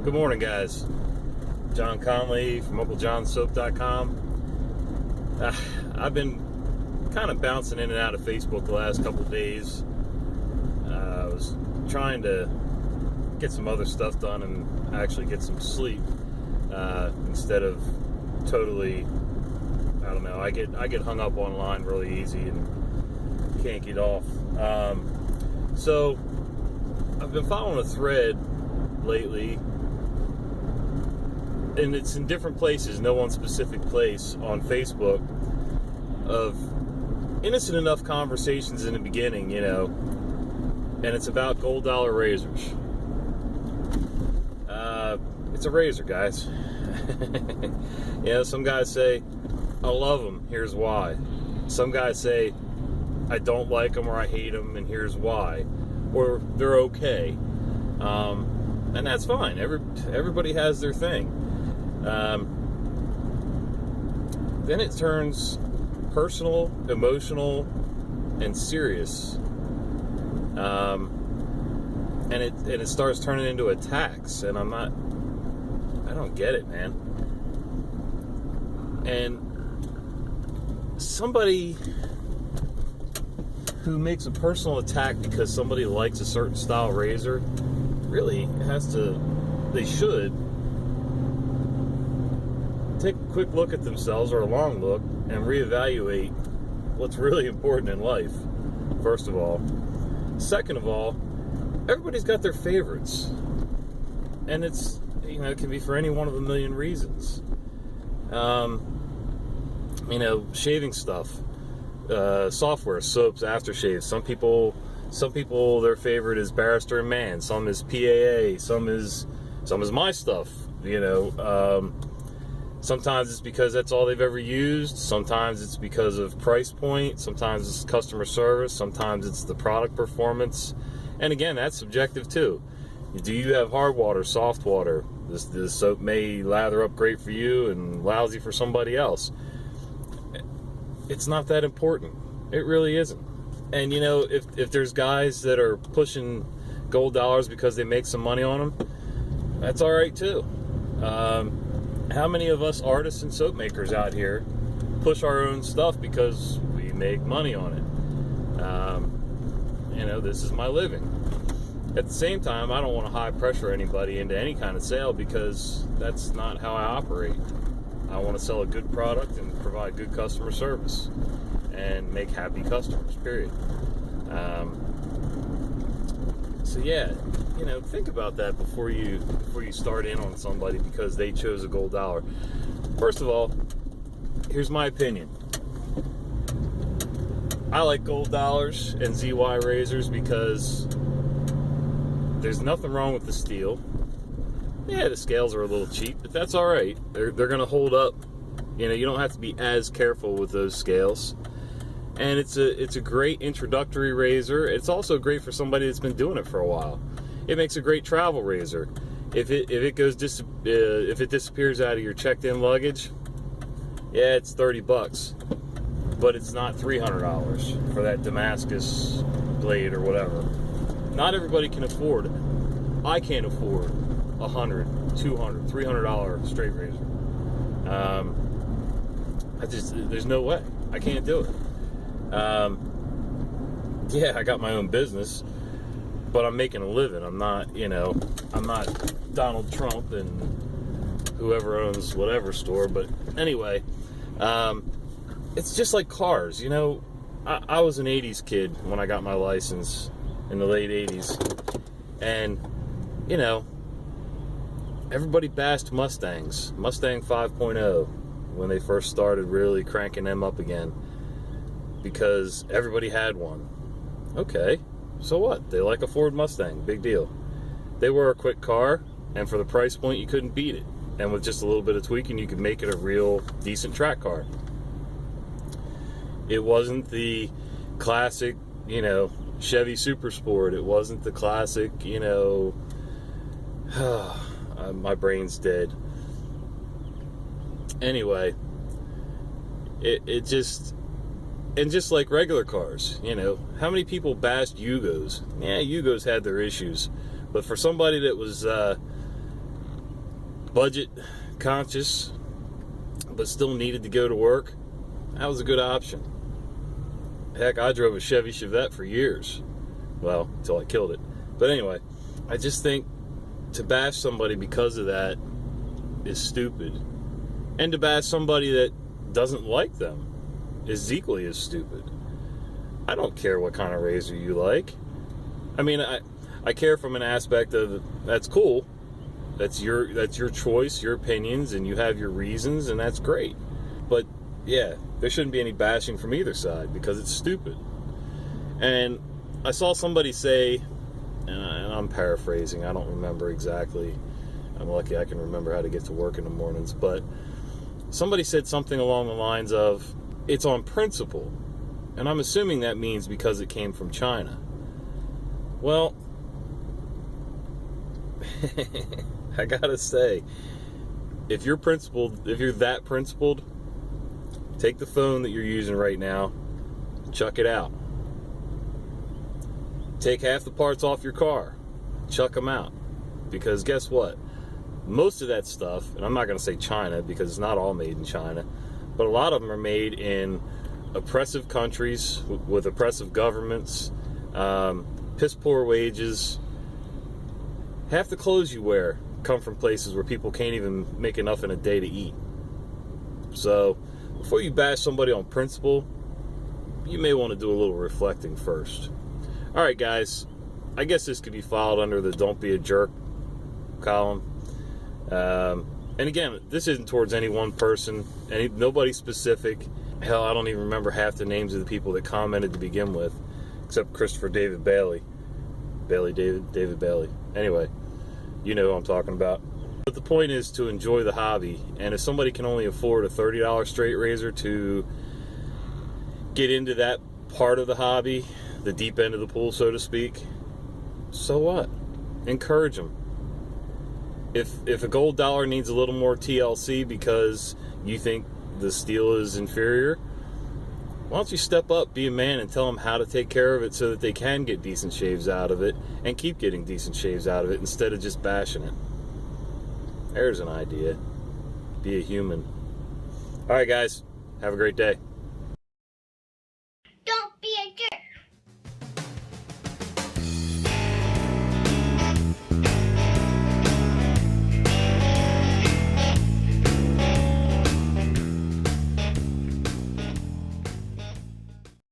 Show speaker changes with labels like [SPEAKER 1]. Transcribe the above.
[SPEAKER 1] Good morning, guys. John Conley from UncleJohnSoap.com. I've been kind of bouncing in and out of Facebook the last couple of days. I was trying to get some other stuff done and actually get some sleep instead of totally, I don't know, I get hung up online really easy and can't get off. So I've been following a thread lately, and it's in different places, no one specific place, on Facebook, of innocent enough conversations in the beginning, you know, and it's about gold dollar razors. It's a razor, guys. You know, some guys say, I love them, here's why. Some guys say, I don't like them or I hate them, and here's why. Or they're okay. And that's fine. Everybody has their thing. Then it turns personal, emotional, and serious. And it starts turning into attacks, and I don't get it, man. And somebody who makes a personal attack because somebody likes a certain style razor really they should take a quick look at themselves, or a long look, and reevaluate what's really important in life, first of all. Second of all, everybody's got their favorites, and it's, you know, it can be for any one of a million reasons. You know, shaving stuff, software, soaps, aftershaves. Some people, their favorite is Barrister and Mann. Some is PAA. Some is my stuff. You know, sometimes it's because that's all they've ever used. Sometimes it's because of price point. Sometimes it's customer service. Sometimes it's the product performance. And again, that's subjective too. Do you have hard water, soft water? This soap may lather up great for you and lousy for somebody else. It's not that important. It really isn't. And you know, if there's guys that are pushing gold dollars because they make some money on them, that's all right too. How many of us artists and soap makers out here push our own stuff because we make money on it? You know, this is my living. At the same time, I don't want to high pressure anybody into any kind of sale, because that's not how I operate. I want to sell a good product and provide good customer service and make happy customers, period. So yeah, you know, think about that before you start in on somebody because they chose a gold dollar. First of all, here's my opinion. I like gold dollars and ZY razors because there's nothing wrong with the steel. Yeah, the scales are a little cheap, but that's all right. They're going to hold up. You know, you don't have to be as careful with those scales. And it's a great introductory razor. It's also great for somebody that's been doing it for a while. It makes a great travel razor. If it disappears out of your checked-in luggage, yeah, it's $30, but it's not $300 for that Damascus blade or whatever. Not everybody can afford it. I can't afford $100, $200, $300 straight razor. There's no way. I can't do it. Yeah, I got my own business, but I'm making a living. I'm not, you know, I'm not Donald Trump and whoever owns whatever store. But anyway, it's just like cars. You know, I was an 80s kid when I got my license in the late 80s. And, you know, everybody bashed Mustangs. Mustang 5.0 when they first started really cranking them up again, because everybody had one. Okay, so what? They like a Ford Mustang. Big deal. They were a quick car, and for the price point, you couldn't beat it. And with just a little bit of tweaking, you could make it a real decent track car. It wasn't the classic, you know, Chevy Super Sport. It wasn't the classic, you know, my brain's dead. Anyway, it just, and just like regular cars, you know, how many people bashed Yugos? Yeah, Yugos had their issues, but for somebody that was budget conscious, but still needed to go to work, that was a good option. Heck, I drove a Chevy Chevette for years. Well, until I killed it. But anyway, I just think to bash somebody because of that is stupid. And to bash somebody that doesn't like them is equally as stupid. I don't care what kind of razor you like. I mean, I care from an aspect of, that's cool. That's your choice, your opinions, and you have your reasons, and that's great. But yeah, there shouldn't be any bashing from either side because it's stupid. And I saw somebody say, and I'm paraphrasing, I don't remember exactly. I'm lucky I can remember how to get to work in the mornings, but somebody said something along the lines of, it's on principle. And I'm assuming that means because it came from China. Well, I gotta say, if you're that principled, take the phone that you're using right now, chuck it out. Take half the parts off your car, chuck them out. Because guess what? Most of that stuff, and I'm not going to say China because it's not all made in China, but a lot of them are made in oppressive countries with oppressive governments, piss poor wages. Half the clothes you wear come from places where people can't even make enough in a day to eat. So before you bash somebody on principle, you may want to do a little reflecting first. All right, guys, I guess this could be filed under the don't be a jerk column. And again, this isn't towards any one person, nobody specific. Hell, I don't even remember half the names of the people that commented to begin with, except Christopher David Bailey. David Bailey. Anyway, you know who I'm talking about. But the point is to enjoy the hobby, and if somebody can only afford a $30 straight razor to get into that part of the hobby, the deep end of the pool, so to speak, so what? Encourage them. If a gold dollar needs a little more TLC because you think the steel is inferior, why don't you step up, be a man, and tell them how to take care of it so that they can get decent shaves out of it and keep getting decent shaves out of it instead of just bashing it. There's an idea. Be a human. All right, guys. Have a great day.